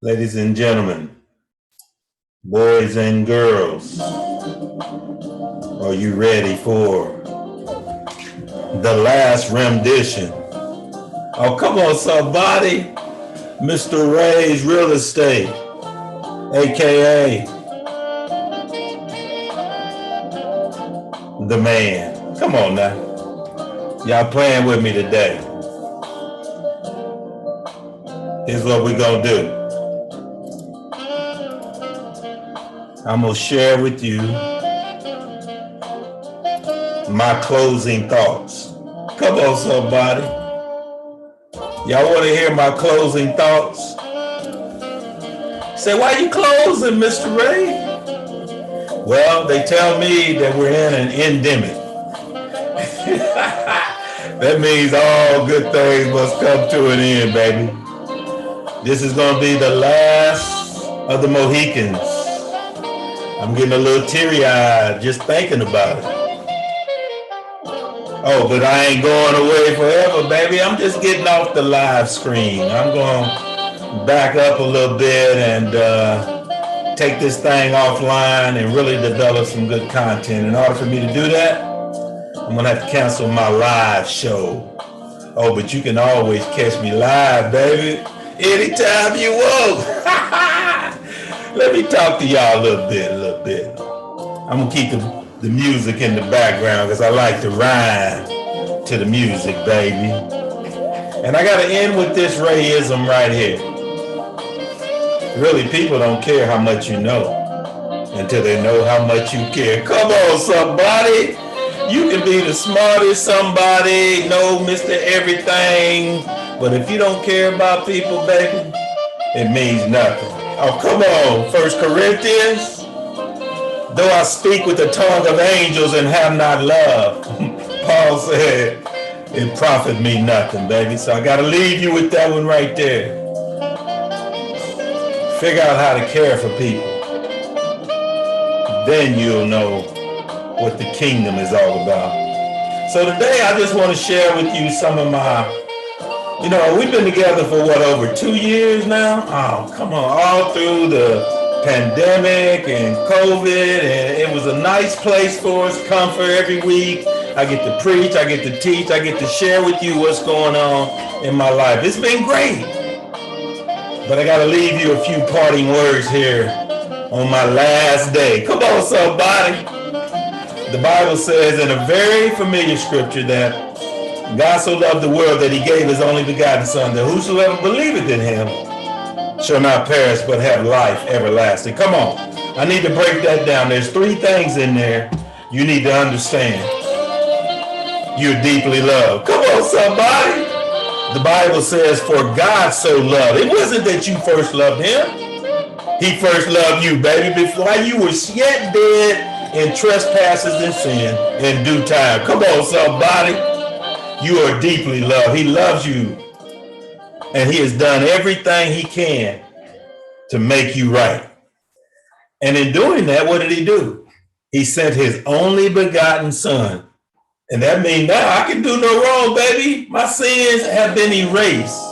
Ladies and gentlemen, boys and girls, are you ready for the last rendition? Oh, come on, somebody. Mr. Ray's Real Estate, AKA the man. Come on now. Y'all playing with me today. Here's what we're gonna do. I'm gonna share with you my closing thoughts. Come on, somebody. Y'all wanna hear my closing thoughts? Say, why you closing, Mr. Ray? Well, they tell me that we're in an endemic. That means all good things must come to an end, baby. This is gonna be the last of the Mohicans. I'm getting a little teary-eyed just thinking about it. Oh, but I ain't going away forever, baby. I'm just getting off the live screen. I'm going to back up a little bit and take this thing offline and really develop some good content. In order for me to do that, I'm going to have to cancel my live show. Oh, but you can always catch me live, baby, anytime you want. Let me talk to y'all a little bit. I'm going to keep the music in the background because I like to rhyme to the music, baby. And I got to end with this Rayism right here. Really, people don't care how much you know until they know how much you care. Come on, somebody. You can be the smartest somebody, know Mr. Everything, but if you don't care about people, baby, it means nothing. Oh, come on, 1 Corinthians. Though I speak with the tongue of angels and have not love, Paul said, it profit me nothing, baby. So I got to leave you with that one right there. Figure out how to care for people. Then you'll know what the kingdom is all about. So today I just want to share with you some of my, we've been together for over 2 years now? Oh, come on, all through the pandemic and COVID, and it was a nice place for us, comfort every week. I get to preach, I get to teach, I get to share with you what's going on in my life. It's been great. But I got to leave you a few parting words here on my last day. Come on, somebody. The Bible says in a very familiar scripture that God so loved the world that he gave his only begotten son, that whosoever believeth in him shall not perish but have life everlasting. Come on. I need to break that down. There's 3 things in there you need to understand. You're deeply loved. Come on, somebody. The Bible says, for God so loved. It wasn't that you first loved him. He first loved you, baby, before you were yet dead in trespasses and sin in due time. Come on, somebody. You are deeply loved. He loves you. And he has done everything he can to make you right. And in doing that, what did he do? He sent his only begotten son. And that means now I can do no wrong, baby. My sins have been erased.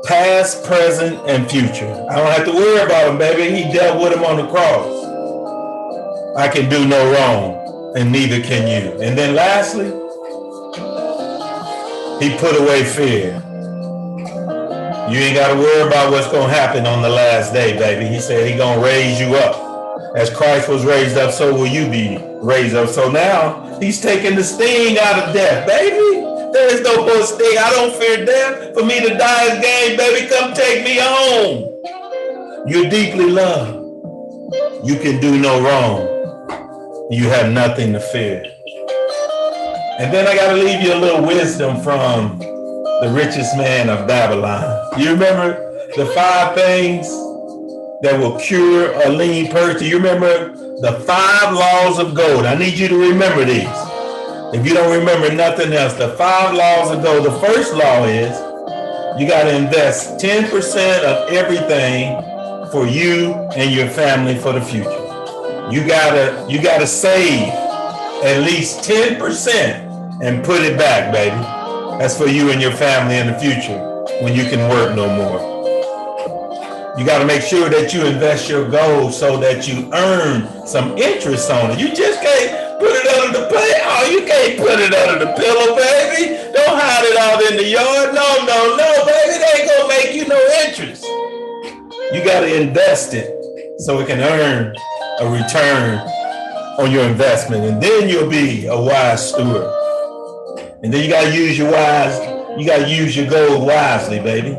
Past, present, and future. I don't have to worry about them, baby. He dealt with them on the cross. I can do no wrong, and neither can you. And then lastly, he put away fear. You ain't got to worry about what's going to happen on the last day, baby. He said he's going to raise you up. As Christ was raised up, so will you be raised up. So now he's taking the sting out of death, baby. There is no more sting. I don't fear death. For me to die is gain, baby. Come take me home. You're deeply loved. You can do no wrong. You have nothing to fear. And then I got to leave you a little wisdom from the richest man of Babylon. You remember the 5 things that will cure a lean person? You remember the 5 laws of gold? I need you to remember these. If you don't remember nothing else, the 5 laws of gold. The first law is you got to invest 10% of everything for you and your family for the future. You gotta save at least 10% and put it back, baby. That's for you and your family in the future when you can work no more. You got to make sure that you invest your gold so that you earn some interest on it. You just can't put it under the plate. Oh, you can't put it under the pillow, baby. Don't hide it out in the yard. No, baby. They ain't gonna make you no interest. You got to invest it so it can earn a return on your investment, and then you'll be a wise steward. And then you got to use your gold wisely, baby.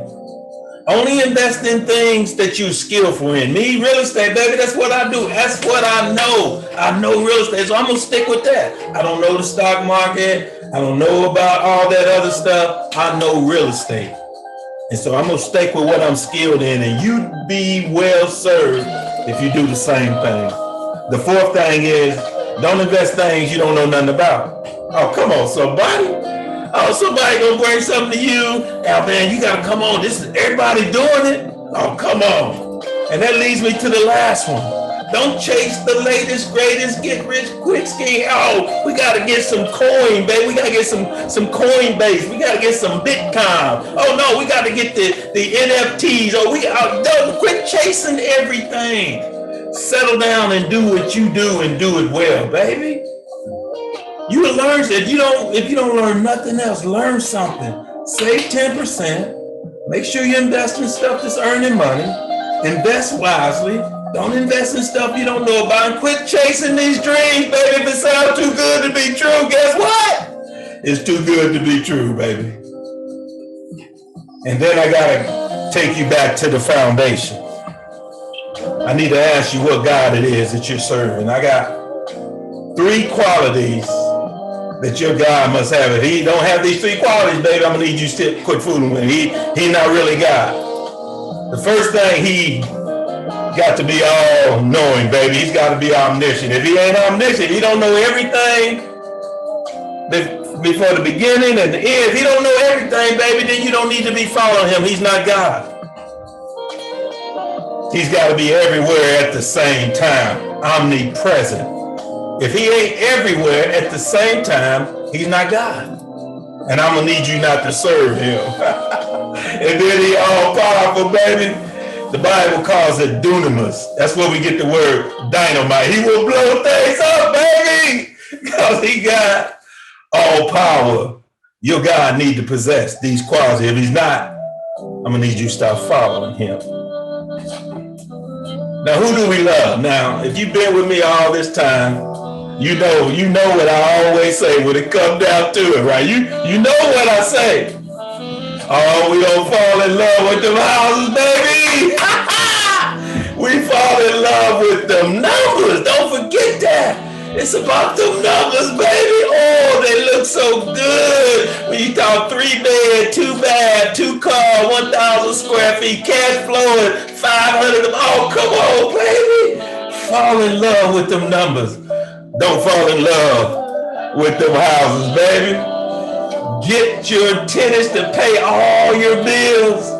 Only invest in things that you're skillful in. Me, real estate, baby, that's what I do. That's what I know. I know real estate, so I'm going to stick with that. I don't know the stock market. I don't know about all that other stuff. I know real estate. And so I'm going to stick with what I'm skilled in, and you'd be well served if you do the same thing. The fourth thing is, don't invest things you don't know nothing about. Oh, come on, somebody. Oh, somebody gonna bring something to you. Oh man, you gotta come on. This is everybody doing it. Oh, come on. And that leads me to the last one. Don't chase the latest, greatest, get rich quick scheme. Oh, we gotta get some coin, baby. We gotta get some Coinbase. We gotta get some Bitcoin. Oh no, we gotta get the NFTs. Oh, don't quit chasing everything. Settle down and do what you do and do it well, baby. You will learn. If you don't learn nothing else, learn something. Save 10%. Make sure you invest in stuff that's earning money. Invest wisely. Don't invest in stuff you don't know about. And quit chasing these dreams, baby. If it sounds too good to be true, guess what? It's too good to be true, baby. And then I gotta take you back to the foundation. I need to ask you what God it is that you're serving. I got 3 qualities that your God must have. If he don't have these 3 qualities, baby, I'm gonna need you to quit fooling with him. He not really God. The first thing, he got to be all knowing, baby. He's got to be omniscient. If he ain't omniscient, he don't know everything before the beginning and the end. If he don't know everything, baby, then you don't need to be following him. He's not God. He's got to be everywhere at the same time, omnipresent. If he ain't everywhere at the same time, he's not God. And I'm going to need you not to serve him. And then he all powerful, baby. The Bible calls it dunamis. That's where we get the word dynamite. He will blow things up, baby, because he got all power. Your God need to possess these qualities. If he's not, I'm going to need you to start following him. Now, who do we love? Now, if you've been with me all this time, you know what I always say when it comes down to it, right? You know what I say. Oh, we don't fall in love with them houses, baby. We fall in love with them numbers. Don't forget that. It's about them numbers, baby. Oh, they look so good. When you talk 3 bed, 2 bath, 2 car, 1,000 square feet, cash flowing, 500. Oh, come on, baby. Fall in love with them numbers. Don't fall in love with them houses, baby. Get your tenants to pay all your bills.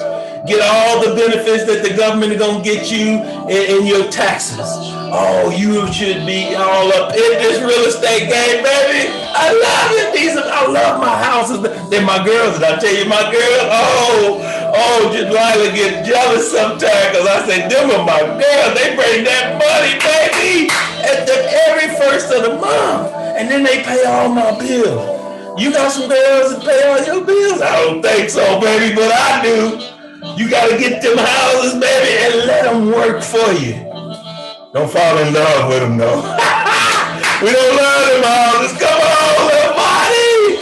Get all the benefits that the government is going to get you in your taxes. Oh, you should be all up in this real estate game, baby. I love it. I love my houses. They're my girls. Did I tell you my girls? Oh, Lila get jealous sometimes because I say, them are my girls. They bring that money, baby, at every first of the month. And then they pay all my bills. You got some girls that pay all your bills? I don't think so, baby, but I do. You got to get them houses, baby, and let them work for you. Don't fall in love with them, though. We don't love them houses. Come on, little body.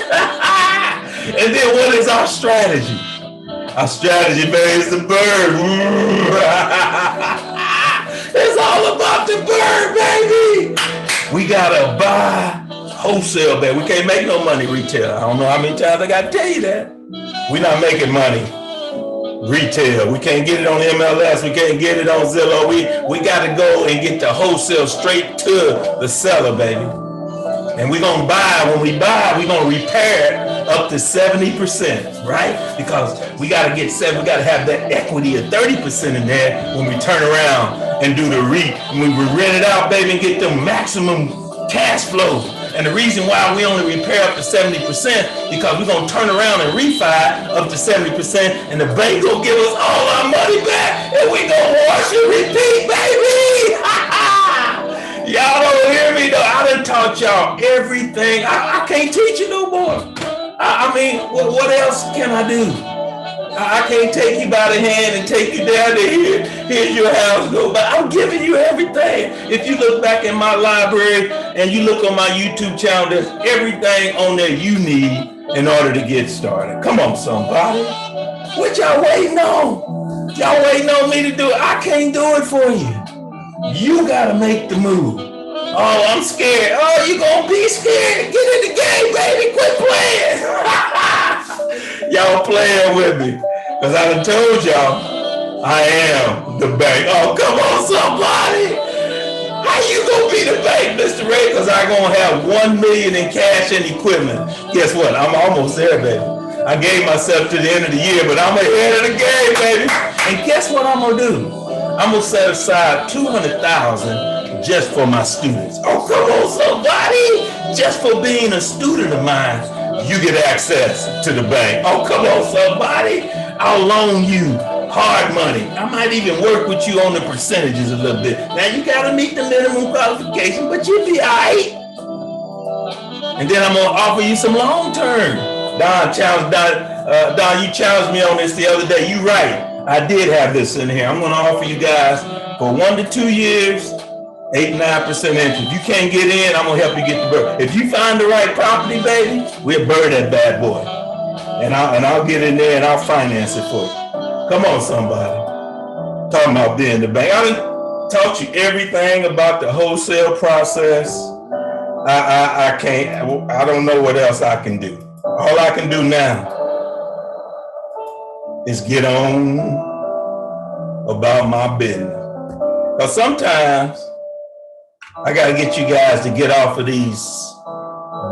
And then what is our strategy? Our strategy, baby, is the bird. It's all about the bird, baby. We got to buy wholesale, baby. We can't make no money retail. I don't know how many times I got to tell you that. We're not making money retail. We can't get it on MLS. We can't get it on Zillow. We got to go and get the wholesale straight to the seller, baby. And we're going to buy. When we buy, we're going to repair up to 70%, right? Because we got to have that equity of 30% in there when we turn around and do the when we rent it out, baby, and get the maximum cash flow. And the reason why we only repair up to 70%, because we're going to turn around and refi up to 70%, and the bank going to give us all our money back, and we going to wash and repeat, baby. Y'all don't hear me though. I done taught y'all everything. I can't teach you no more. I mean, what else can I do? I can't take you by the hand and take you down to here. Here's your house, go. But I'm giving you everything. If you look back in my library and you look on my YouTube channel, there's everything on there you need in order to get started. Come on, somebody. What y'all waiting on? Y'all waiting on me to do it? I can't do it for you. You gotta make the move. Oh, I'm scared. Oh, you gonna be scared? Get in the game, baby. Quit playing. Y'all playing with me. Because I done told y'all, I am the bank. Oh, come on, somebody. How you gonna be the bank, Mr. Ray? Because I'm gonna have $1 million in cash and equipment. Guess what? I'm almost there, baby. I gave myself to the end of the year, but I'm ahead of the game, baby. And guess what I'm gonna do? I'm gonna set aside $200,000 just for my students. Oh, come on, somebody! Just for being a student of mine, you get access to the bank. Oh, come on, somebody! I'll loan you hard money. I might even work with you on the percentages a little bit. Now you gotta meet the minimum qualification, but you'll be all right. And then I'm gonna offer you some long term. Don, you challenged me on this the other day. You right. I did have this in here. I'm going to offer you guys for 1 to 2 years, 8-9% interest. If you can't get in, I'm going to help you get the bird. If you find the right property, baby, we'll bird that bad boy. And I'll get in there and I'll finance it for you. Come on, somebody. Talking about being the bank. I done taught you everything about the wholesale process. I can't, I don't know what else I can do. All I can do now is get on about my business. Because sometimes I got to get you guys to get off of these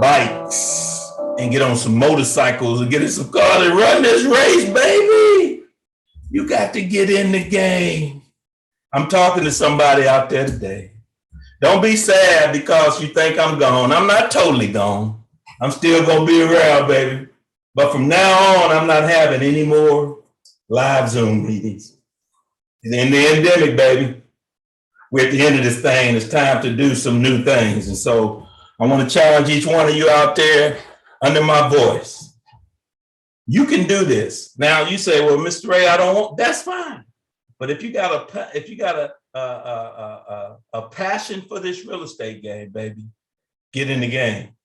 bikes and get on some motorcycles and get in some cars and run this race, baby. You got to get in the game. I'm talking to somebody out there today. Don't be sad because you think I'm gone. I'm not totally gone. I'm still going to be around, baby. But from now on, I'm not having any more live Zoom meetings. In the endemic, baby, we're at the end of this thing. It's time to do some new things. And so I want to challenge each one of you out there under my voice. You can do this. Now you say, well, Mr. Ray, I don't want, that's fine. But if you got a passion for this real estate game, baby, get in the game.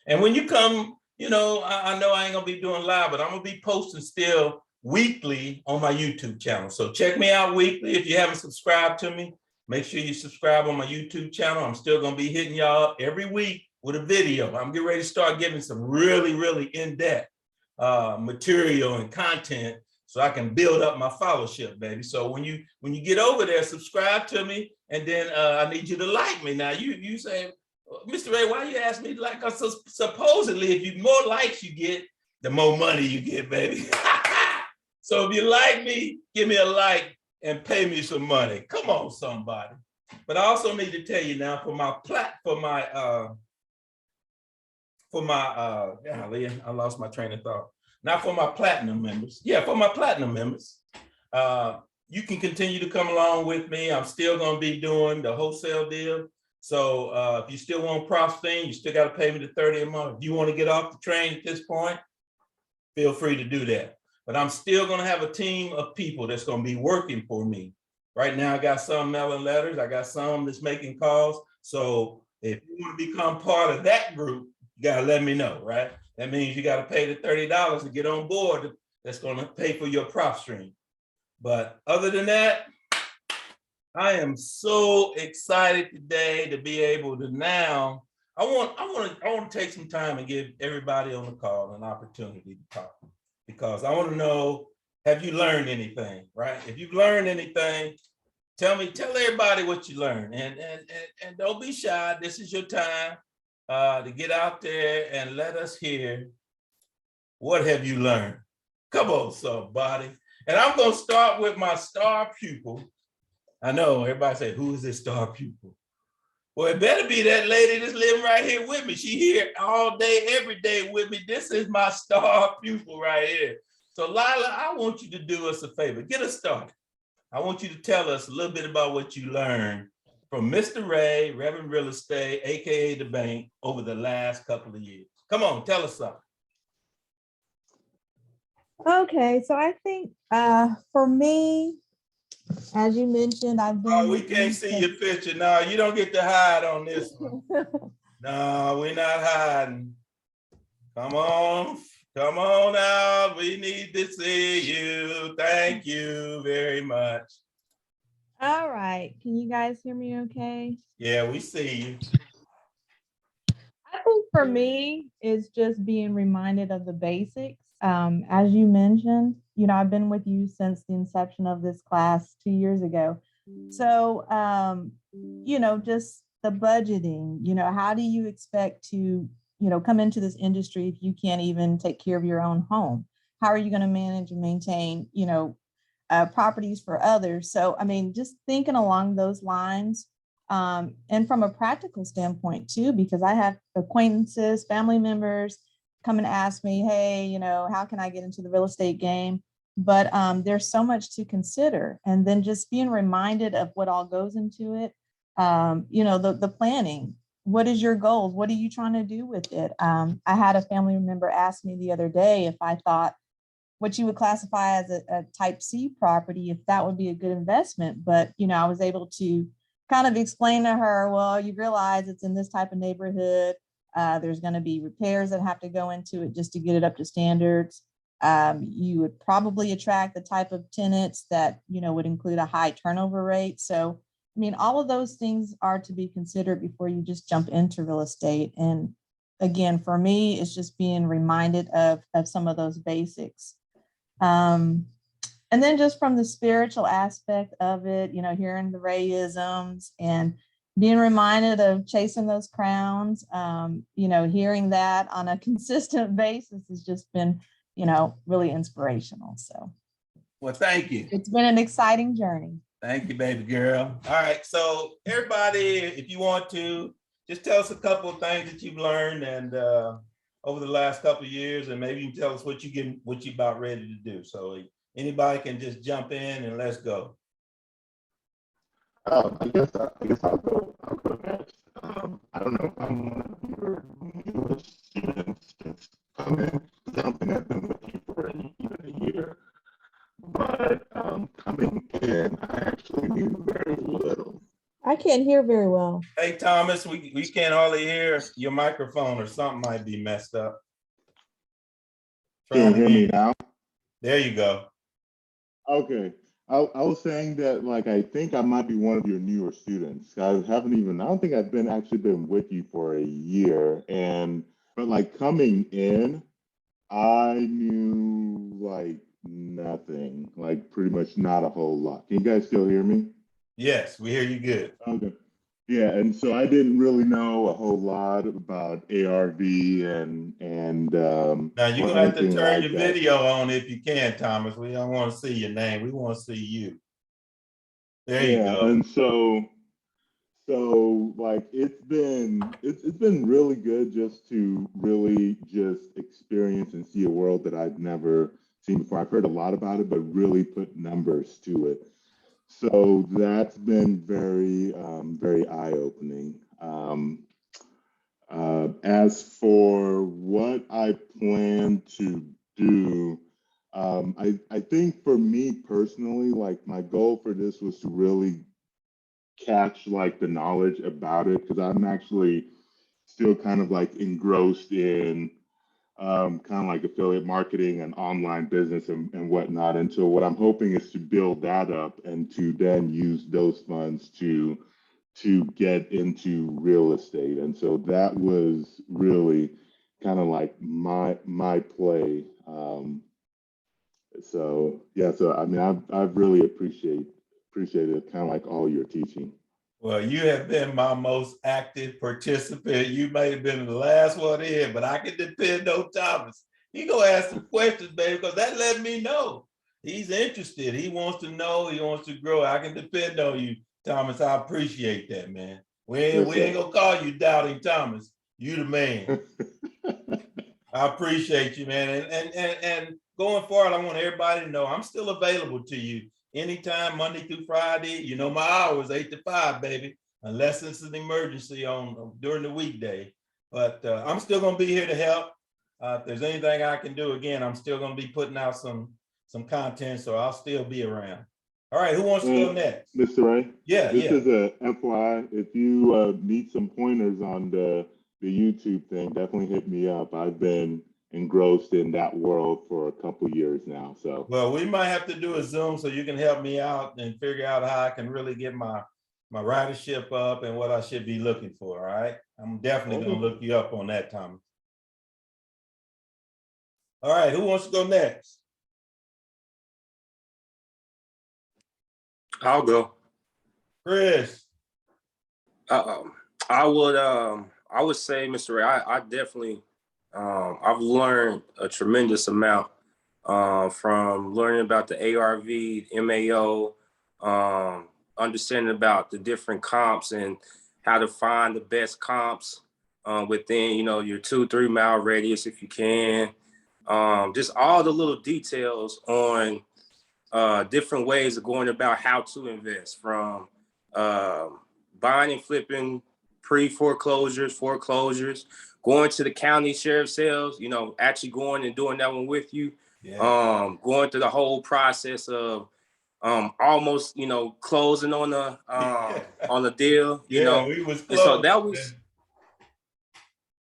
And when you come, you know I ain't gonna be doing live, but I'm gonna be posting still weekly on my YouTube channel. So check me out weekly. If you haven't subscribed to me, make sure you subscribe on my YouTube channel. I'm still gonna be hitting y'all up every week with a video. I'm getting ready to start giving some really, really in-depth material and content so I can build up my followership, baby. So when you get over there, subscribe to me, and then I need you to like me. Now you say, Mr. Ray, why you ask me to like? Because supposedly, if you more likes you get, the more money you get, baby. So if you like me, give me a like and pay me some money. Come on, somebody. But I also need to tell you now, golly, I lost my train of thought. Now for my platinum members. Yeah, for my platinum members, you can continue to come along with me. I'm still going to be doing the wholesale deal. So if you still want Prosperine, you still got to pay me the $30 a month. If you want to get off the train at this point, feel free to do that. But I'm still going to have a team of people that's going to be working for me. Right now, I got some mailing letters. I got some that's making calls. So if you want to become part of that group, you got to let me know, right? That means you got to pay the $30 to get on board. That's going to pay for your prop stream. But other than that, I am so excited today to be able to now. I want to take some time and give everybody on the call an opportunity to talk, because I want to know, have you learned anything, right? If you've learned anything, tell everybody what you learned, and don't be shy. This is your time to get out there and let us hear, what have you learned? Come on, somebody. And I'm going to start with my star pupil. I know everybody say, who is this star pupil? Well, it better be that lady that's living right here with me. She here all day, every day with me. This is my star pupil right here. So Lila, I want you to do us a favor. Get us started. I want you to tell us a little bit about what you learned from Mr. Ray, Reverend Real Estate, AKA the bank, over the last couple of years. Come on, tell us something. Okay, so I think for me, as you mentioned, I've been. Oh, we can't see your picture. No, you don't get to hide on this one. No, we're not hiding. Come on out. We need to see you. Thank you very much. All right, can you guys hear me okay? Yeah, we see you. I think for me, it's just being reminded of the basics. As you mentioned, I've been with you since the inception of this class 2 years ago. So, just the budgeting, how do you expect to, come into this industry if you can't even take care of your own home? How are you going to manage and maintain, properties for others? So, I mean, just thinking along those lines. And from a practical standpoint too, because I have acquaintances, family members come and ask me, hey, how can I get into the real estate game? But there's so much to consider. And then just being reminded of what all goes into it, the planning. What is your goals? What are you trying to do with it? I had a family member ask me the other day if I thought what you would classify as a type C property, if that would be a good investment. But, I was able to kind of explain to her, well, you realize it's in this type of neighborhood. There's going to be repairs that have to go into it just to get it up to standards. You would probably attract the type of tenants that, would include a high turnover rate. So, I mean, all of those things are to be considered before you just jump into real estate. And again, for me, it's just being reminded of some of those basics. And then just from the spiritual aspect of it, hearing the Rayisms and being reminded of chasing those crowns, hearing that on a consistent basis has just been, really inspirational. So, well, thank you. It's been an exciting journey. Thank you, baby girl. All right, so everybody, if you want to, just tell us a couple of things that you've learned and over the last couple of years, and maybe you can tell us what you about ready to do. So anybody can just jump in and let's go. I guess I'll go next. I don't know if I'm one of your newest students that's coming. I don't think I've been with you for even a year. But coming in, I actually knew very little. I can't hear very well. Hey, Thomas, we can't hardly hear your microphone or something might be messed up. Can you hear me now? There you go. Okay. I was saying that, like, I think I might be one of your newer students. I don't think I've been with you for a year. But like coming in, I knew like nothing, like pretty much not a whole lot. Can you guys still hear me? Yes, we hear you good. Okay. Yeah, and so I didn't really know a whole lot about ARV and now you're gonna have to turn your video on if you can, Thomas. We don't want to see your name. We want to see you. There you go. And so like it's been really good just to really just experience and see a world that I've never seen before. I've heard a lot about it, but really put numbers to it. So that's been very, very eye-opening. As for what I plan to do, I think for me personally, like my goal for this was to really catch like the knowledge about it, because I'm actually still kind of like engrossed in kind of like affiliate marketing and online business and whatnot. And so what I'm hoping is to build that up and to then use those funds to get into real estate. And so that was really kind of like my play. So I mean, I've really appreciated kind of like all your teaching. Well, you have been my most active participant. You may have been the last one in, but I can depend on Thomas. He gonna ask some questions, baby, because that let me know he's interested. He wants to know. He wants to grow. I can depend on you, Thomas. I appreciate that, man. We ain't gonna call you Doubting Thomas. You the man. I appreciate you, man. And going forward, I want everybody to know I'm still available to you anytime, Monday through Friday. You know my hours, 8 to 5, baby, unless it's an emergency on during the weekday. But I'm still gonna be here to help. If there's anything I can do, again, I'm still gonna be putting out some content, so I'll still be around. All right, who wants to go next? Mr. Ray? Yeah, Just as a FYI, if you need some pointers on the YouTube thing, definitely hit me up. I've been engrossed in that world for a couple years now. So well, we might have to do a Zoom so you can help me out and figure out how I can really get my ridership up and what I should be looking for. All right, I'm definitely gonna look you up on that, Thomas. All right, who wants to go next? I'll go. Chris. I would say, Mr. Ray, I definitely I've learned a tremendous amount from learning about the ARV, MAO, understanding about the different comps and how to find the best comps within, your 2-3 mile radius if you can. Just all the little details on different ways of going about how to invest, from buying and flipping, pre-foreclosures, foreclosures, going to the county sheriff's sales, actually going and doing that one with you. Yeah. Going through the whole process of almost, closing on the on the deal, we was close. And so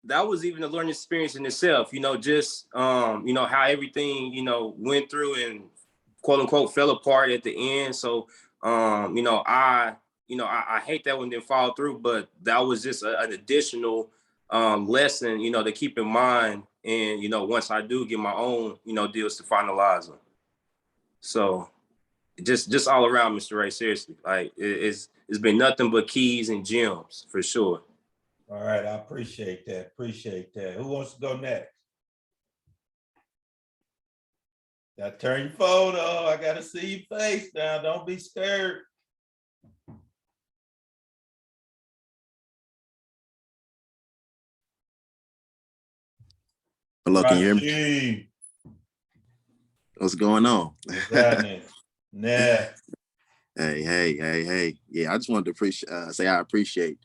that was even a learning experience in itself, just how everything, went through and quote unquote fell apart at the end. So I hate that one didn't follow through, but that was just an additional lesson, to keep in mind. And, once I do get my own, deals to finalize them. So just all around, Mr. Ray, seriously, like it's been nothing but keys and gems for sure. All right, I appreciate that. Who wants to go next? Gotta turn your phone on. I gotta see your face now. Don't be scared. Hello, can you hear me? What's going on? Nah. Hey. Yeah, I just wanted to say I appreciate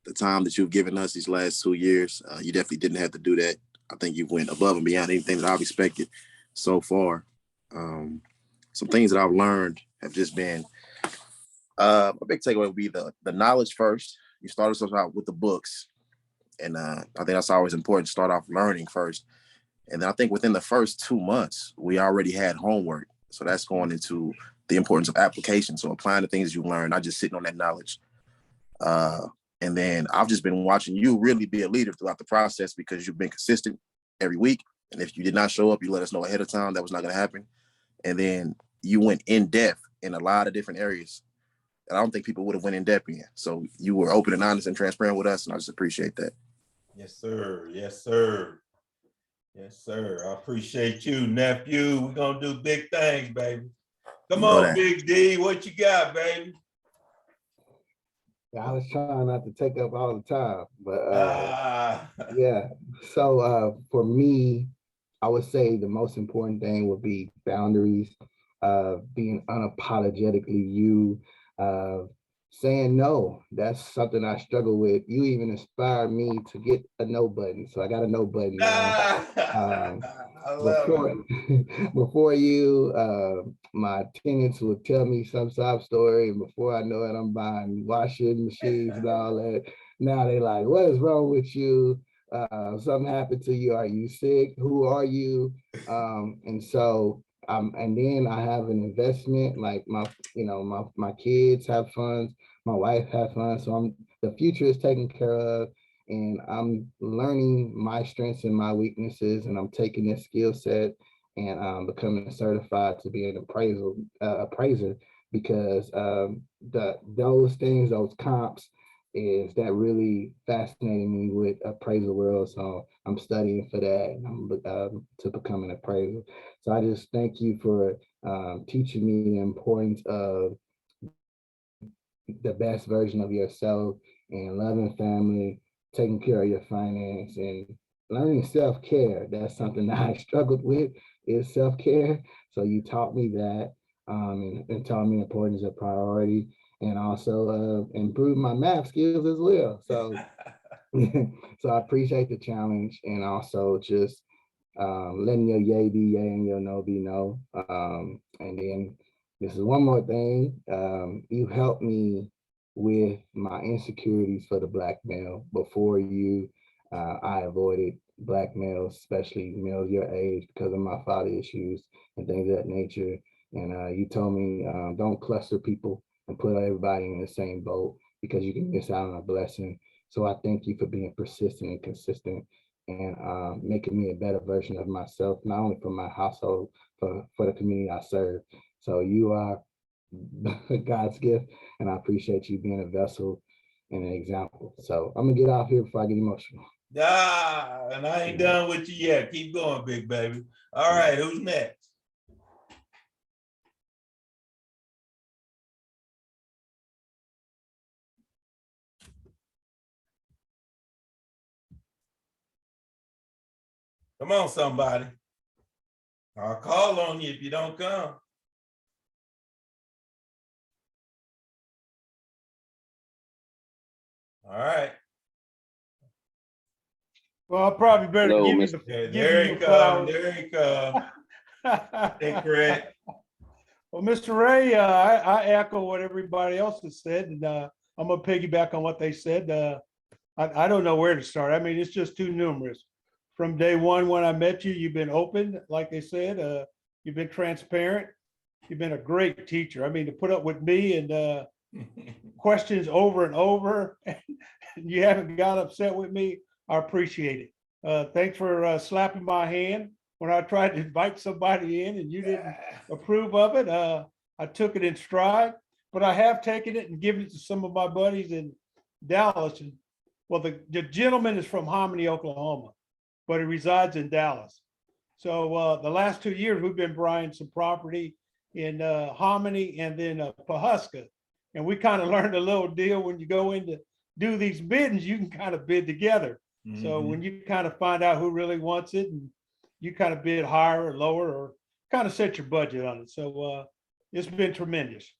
the time that you've given us these last 2 years. You definitely didn't have to do that. I think you went above and beyond anything that I've expected so far. Some things that I've learned have just been, a big takeaway would be the knowledge first. You started us out with the books. And I think that's always important to start off learning first. And then I think within the first 2 months, we already had homework. So that's going into the importance of application. So applying the things you learn, not just sitting on that knowledge. And then I've just been watching you really be a leader throughout the process, because you've been consistent every week. And if you did not show up, you let us know ahead of time that was not going to happen. And then you went in depth in a lot of different areas that I don't think people would have went in depth in. So you were open and honest and transparent with us, and I just appreciate that. Yes, sir. I appreciate you, nephew. We're gonna do big things, baby. Come on, Big D. What you got, baby? I was trying not to take up all the time, but yeah. So for me, I would say the most important thing would be boundaries, being unapologetically you, saying no. That's something I struggle with. You even inspired me to get a no button. So I got a no button now. Before you, my tenants would tell me some sob story, and before I know it, I'm buying washing machines and all that. Now they like, what is wrong with you? Something happened to you? Are you sick? Who are you? And so, and then I have an investment, like my kids have funds, my wife has funds, so the future is taken care of. And I'm learning my strengths and my weaknesses, and I'm taking this skill set and becoming certified to be an appraiser, because those things, those comps, is that really fascinating me with appraisal world. So I'm studying for that, and I'm to become an appraiser. So I just thank you for teaching me the importance of the best version of yourself, and loving family, taking care of your finance, and learning self-care. That's something that I struggled with, is self-care. So you taught me that, and taught me the importance of priority, and also improved my math skills as well. So so I appreciate the challenge, and also just letting your yay be yay and your no be no. And then this is one more thing. You helped me with my insecurities for the black male. Before you, I avoided black males, especially males your age, because of my father issues and things of that nature. And you told me don't cluster people and put everybody in the same boat, because you can miss out on a blessing. So I thank you for being persistent and consistent, and making me a better version of myself, not only for my household, for the community I serve. So you are God's gift, and I appreciate you being a vessel and an example. So I'm gonna get out here before I get emotional. And I ain't done with you yet. Keep going, big baby. All right, who's next? Come on, somebody. I'll call on you if you don't come. All right. Well, I probably better Hello, give you Mr. the Okay, give there you he the comes. flowers. There he comes. Hey, Craig. Well, Mr. Ray, I echo what everybody else has said, and I'm gonna piggyback on what they said. I don't know where to start. I mean, it's just too numerous. From day one when I met you, you've been open, like they said. You've been transparent. You've been a great teacher. I mean, to put up with me and questions over and over, and you haven't got upset with me, I appreciate it. Thanks for slapping my hand when I tried to invite somebody in and you didn't approve of it. I took it in stride, but I have taken it and given it to some of my buddies in Dallas. And well, the gentleman is from Hominy, Oklahoma, but he resides in Dallas. So the last 2 years, we've been buying some property in Hominy and then Pawhuska. And we kind of learned a little deal: when you go in to do these biddings, you can kind of bid together. So when you kind of find out who really wants it, and you kind of bid higher or lower, or kind of set your budget on it. So it's been tremendous.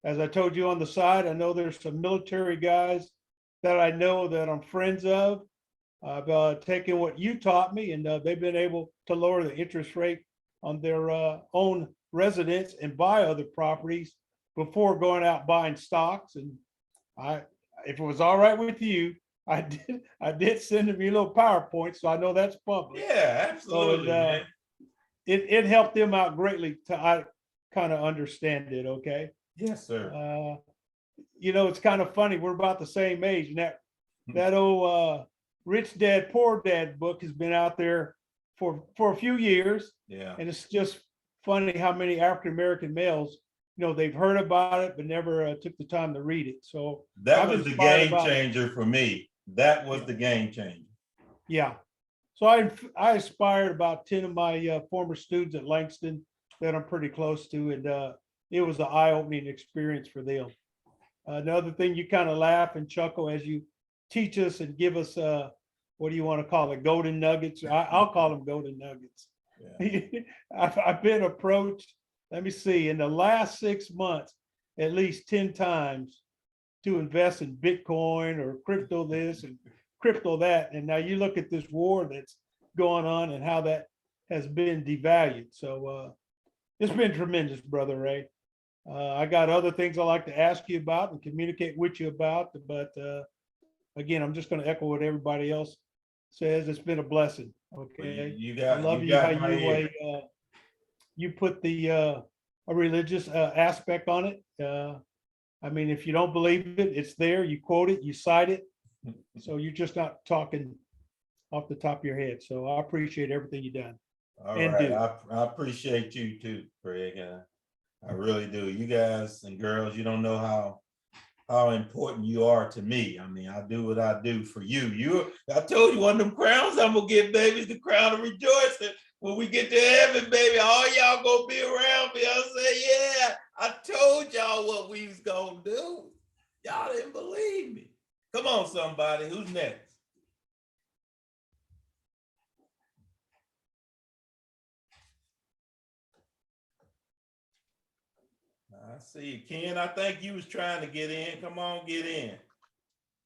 As I told you on the side, I know there's some military guys that I know that I'm friends of. I've taken what you taught me, and they've been able to lower the interest rate on their own residence and buy other properties before going out buying stocks. And if it was all right with you, I did send them a little PowerPoint, so I know that's public. Yeah, absolutely. So it helped them out greatly to kind of understand it. Okay. Yes, sir. It's kind of funny. We're about the same age, and that old Rich Dad Poor Dad book has been out there for a few years. Yeah. And it's just funny how many African American males, they've heard about it but never took the time to read it. So that was the game changer for me. That was the game changer. Yeah. So I inspired about 10 of my former students at Langston that I'm pretty close to, and it was an eye-opening experience for them. Another thing, you kind of laugh and chuckle as you teach us and give us what do you want to call it, golden nuggets? I'll call them golden nuggets. Yeah. I've been approached, let me see, in the last 6 months, at least 10 times to invest in Bitcoin or crypto this and crypto that. And now you look at this war that's going on and how that has been devalued. So it's been tremendous, Brother Ray. I got other things I'd like to ask you about and communicate with you about, but again, I'm just going to echo what everybody else says. It's been a blessing. Okay. I love you how you put the a religious aspect on it. I mean, if you don't believe it, it's there. You quote it, you cite it. So you're just not talking off the top of your head. So I appreciate everything you've done. All right. I appreciate you too, Craig. I really do. You guys and girls, you don't know how important you are to me. I mean, I do what I do for you. I told you one of them crowns I'm gonna get, baby, the crown of rejoicing. When we get to heaven, baby, all y'all gonna be around me. I'll say, yeah, I told y'all what we was gonna do. Y'all didn't believe me. Come on. nobody. Who's next? I see you, Ken. I think you was trying to get in. Come on, get in.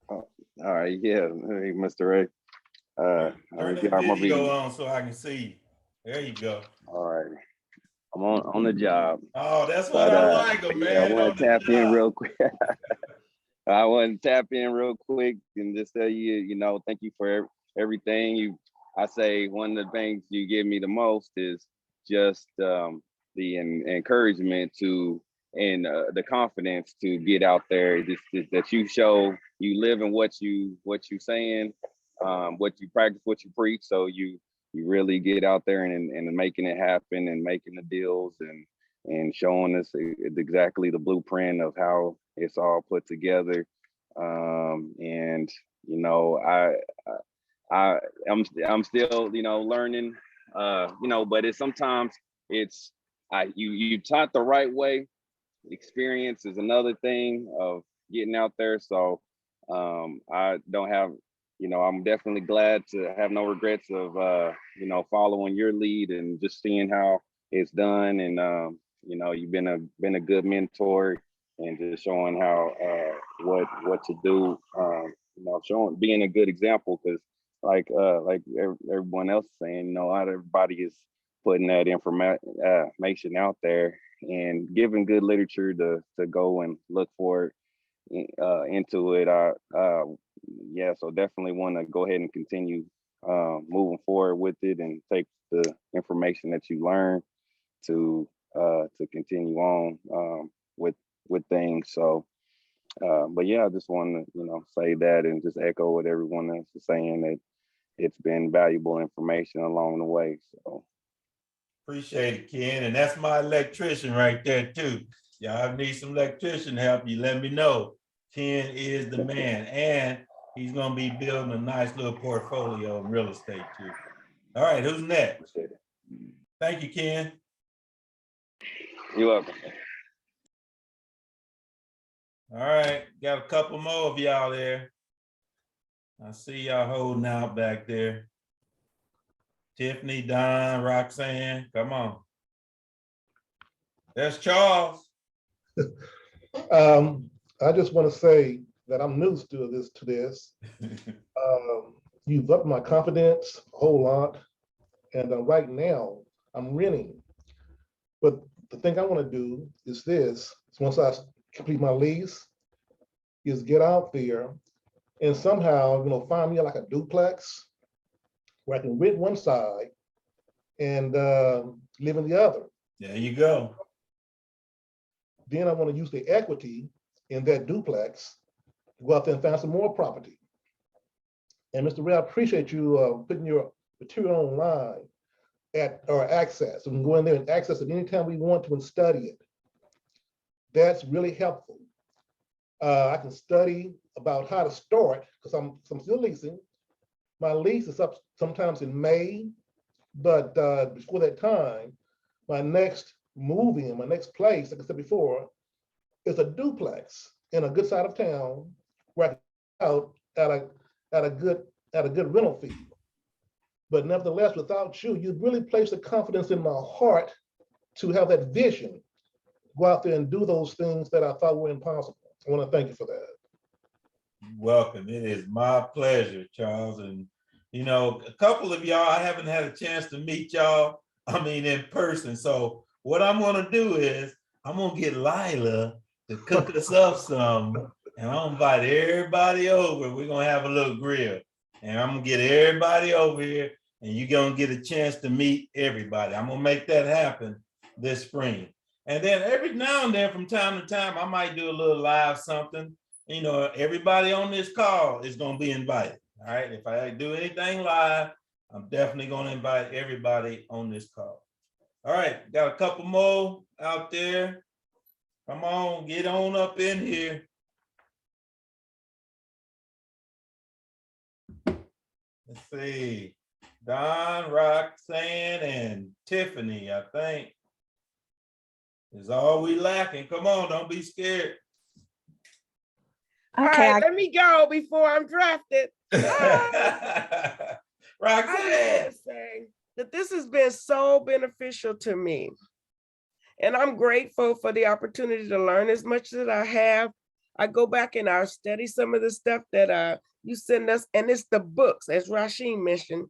All right, yeah, hey, Mr. Ray. Turn I'm that gonna be video on so I can see you. There you go. all right. I'm on the job, Oh, that's what but I like, a yeah, I man want on to the tap in job. real quick. I want to tap in real quick and just tell you, thank you for everything. I say one of the things you give me the most is just the encouragement to and the confidence to get out there. Just that you show you live in what you saying, what you practice, what you preach. So you really get out there and making it happen and making the deals and showing us exactly the blueprint of how it's all put together. And I'm still learning. But it's sometimes it's you taught the right way. Experience is another thing of getting out there. So I don't have, I'm definitely glad to have no regrets of following your lead and just seeing how it's done. And you've been a good mentor and just showing how what to do. Showing being a good example, because like everyone else is saying, not everybody is putting that information out there and giving good literature to go and look for into it. So definitely want to go ahead and continue moving forward with it and take the information that you learn to continue on with things. So but yeah, I just want to say that and just echo what everyone else is saying, that it's been valuable information along the way. So Appreciate it, Ken. And that's my electrician right there too. Y'all need some electrician help, you let me know. Ken is the man, and he's gonna be building a nice little portfolio in real estate too. All right, who's next? appreciate it. Thank you, Ken. You're welcome. All right, got a couple more of y'all there. I see y'all holding out back there. Tiffany, Don, Roxanne, come on. There's Charles. I just want to say that I'm new to this. You've upped my confidence a whole lot. And right now I'm renting. But the thing I want to do is this, once I complete my lease, is get out there and somehow, find me like a duplex where I can rent one side and live in the other. There you go. Then I want to use the equity in that duplex to go out there and find some more property. And Mr. Ray, I appreciate you putting your material online at our access. We can go in there and access it anytime we want to and study it. That's really helpful. I can study about how to start because I'm still leasing. My lease is up sometimes in May, but before that time, my next move in, my next place, like I said before, is a duplex in a good side of town where I can out at a good rental fee. But nevertheless, without you, you really placed the confidence in my heart to have that vision, go out there and do those things that I thought were impossible. I want to thank you for that. Welcome. It is my pleasure, Charles. And a couple of y'all, I haven't had a chance to meet y'all, in person. So what I'm gonna do is I'm gonna get Lila to cook us up some, and I'm gonna invite everybody over. We're gonna have a little grill, and I'm gonna get everybody over here, and you're gonna get a chance to meet everybody. I'm gonna make that happen this spring. And then every now and then, from time to time, I might do a little live something. Everybody on this call is gonna be invited. All right. If I do anything live, I'm definitely gonna invite everybody on this call. All right, got a couple more out there. Come on, get on up in here. Let's see. Don, Roxanne, and Tiffany, I think, is all we lacking. Come on, don't be scared. All Okay, right, let me go before I'm drafted. I just Roxanne. want to say that this has been so beneficial to me. And I'm grateful for the opportunity to learn as much as I have. I go back and I study some of the stuff that you send us, and it's the books, as Rasheen mentioned,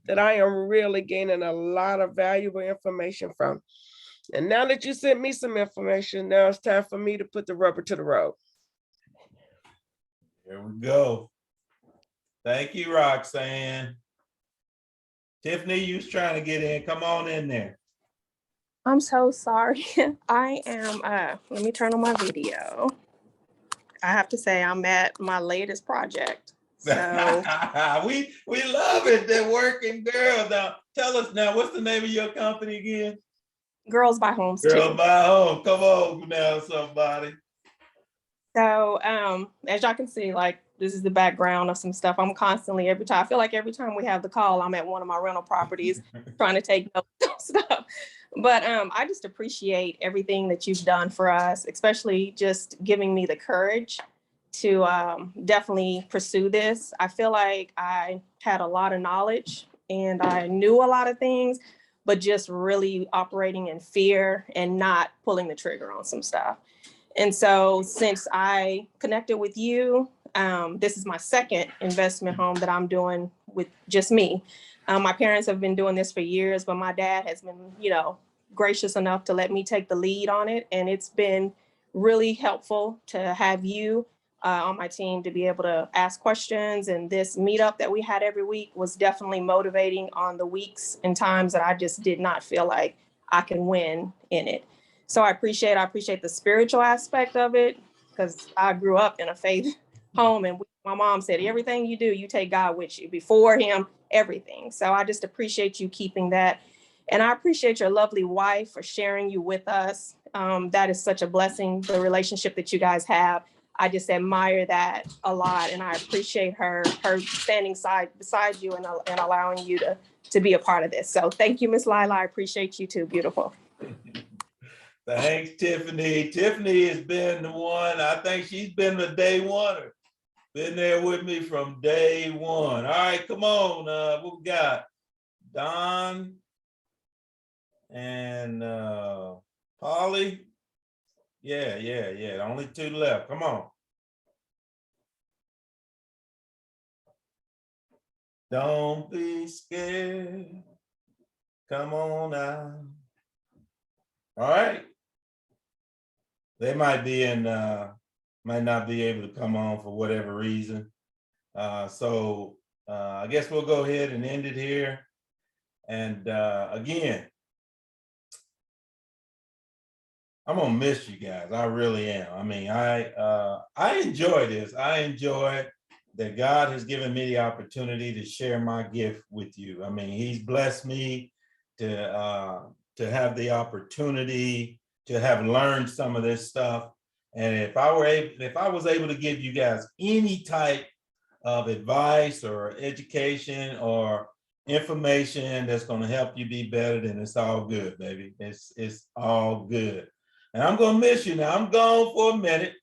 that I am really gaining a lot of valuable information from. And now that you sent me some information, now it's time for me to put the rubber to the road. Here we go. Thank you, Roxanne. Tiffany, you was trying to get in. Come on in there. I'm so sorry. I am, let me turn on my video. I have to say I'm at my latest project. So we love it. They're working girls. Now tell us now, what's the name of your company again? Girls Buy Homes Girl too. Buy Home. Come on now, somebody. So as y'all can see, like this is the background of some stuff. I'm constantly, every time, I feel like every time we have the call, I'm at one of my rental properties trying to take notes of stuff. But I just appreciate everything that you've done for us, especially just giving me the courage to definitely pursue this. I feel like I had a lot of knowledge and I knew a lot of things, but just really operating in fear and not pulling the trigger on some stuff. And so since I connected with you, this is my second investment home that I'm doing with just me. My parents have been doing this for years, but my dad has been, gracious enough to let me take the lead on it. And it's been really helpful to have you on my team to be able to ask questions. And this meetup that we had every week was definitely motivating on the weeks and times that I just did not feel like I can win in it. So I appreciate the spiritual aspect of it, because I grew up in a faith home and my mom said, everything you do, you take God with you, before him, everything. So I just appreciate you keeping that. And I appreciate your lovely wife for sharing you with us. That is such a blessing, the relationship that you guys have. I just admire that a lot. And I appreciate her standing beside you and allowing you to be a part of this. So thank you, Miss Lila. I appreciate you too. Beautiful. Thanks, Tiffany. Tiffany has been the one, I think she's been the day oneer. Been there with me from day one. All right, come on. What we got? Don and Polly. Yeah. Only two left. Come on. Don't be scared. Come on out. All right. They might be might not be able to come on for whatever reason. So I guess we'll go ahead and end it here. And again, I'm gonna miss you guys. I really am. I mean, I enjoy this. I enjoy that God has given me the opportunity to share my gift with you. I mean, He's blessed me to have the opportunity to have learned some of this stuff. And if I was able to give you guys any type of advice or education or information that's going to help you be better, then it's all good, baby. It's all good. And I'm going to miss you now. I'm gone for a minute.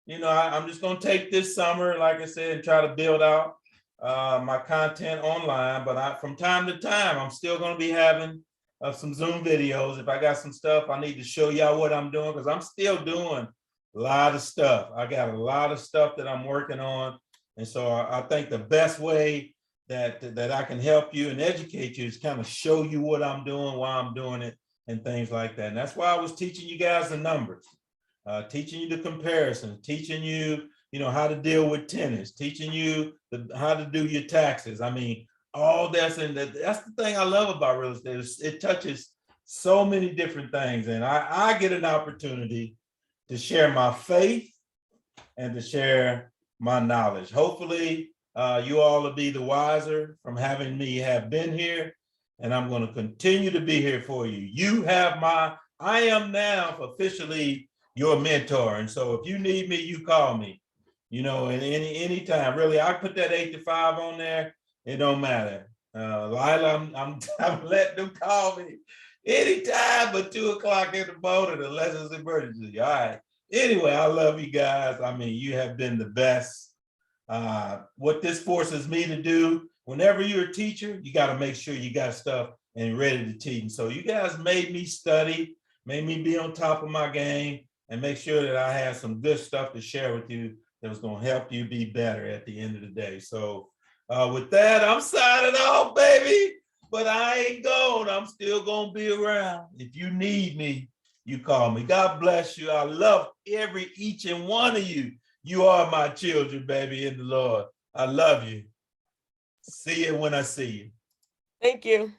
I'm just going to take this summer, like I said, and try to build out my content online. But from time to time, I'm still going to be having some Zoom videos. If I got some stuff I need to show y'all what I'm doing, because I'm still doing a lot of stuff. I got a lot of stuff that I'm working on. And so I think the best way that I can help you and educate you is kind of show you what I'm doing, why I'm doing it, and things like that. And that's why I was teaching you guys the numbers, teaching you the comparisons, teaching you, how to deal with tenants, teaching you how to do your taxes. I mean, all that's in that. That's the thing I love about real estate. It touches so many different things. And I get an opportunity to share my faith and to share my knowledge. Hopefully, you all will be the wiser from having me have been here. And I'm going to continue to be here for you. I am now officially your mentor. And so if you need me, you call me, and any time. Really, I put that 8 to 5 on there. It don't matter. Lila, I'm letting them call me anytime but 2 o'clock in the morning unless it's emergency. All right. Anyway, I love you guys. I mean, you have been the best. What this forces me to do, whenever you're a teacher, you got to make sure you got stuff and ready to teach. So you guys made me study, made me be on top of my game, and make sure that I have some good stuff to share with you that was going to help you be better at the end of the day. So with that, I'm signing off, baby. But I ain't gone. I'm still going to be around. If you need me, you call me. God bless you. I love each and one of you. You are my children, baby, in the Lord. I love you. See you when I see you. Thank you.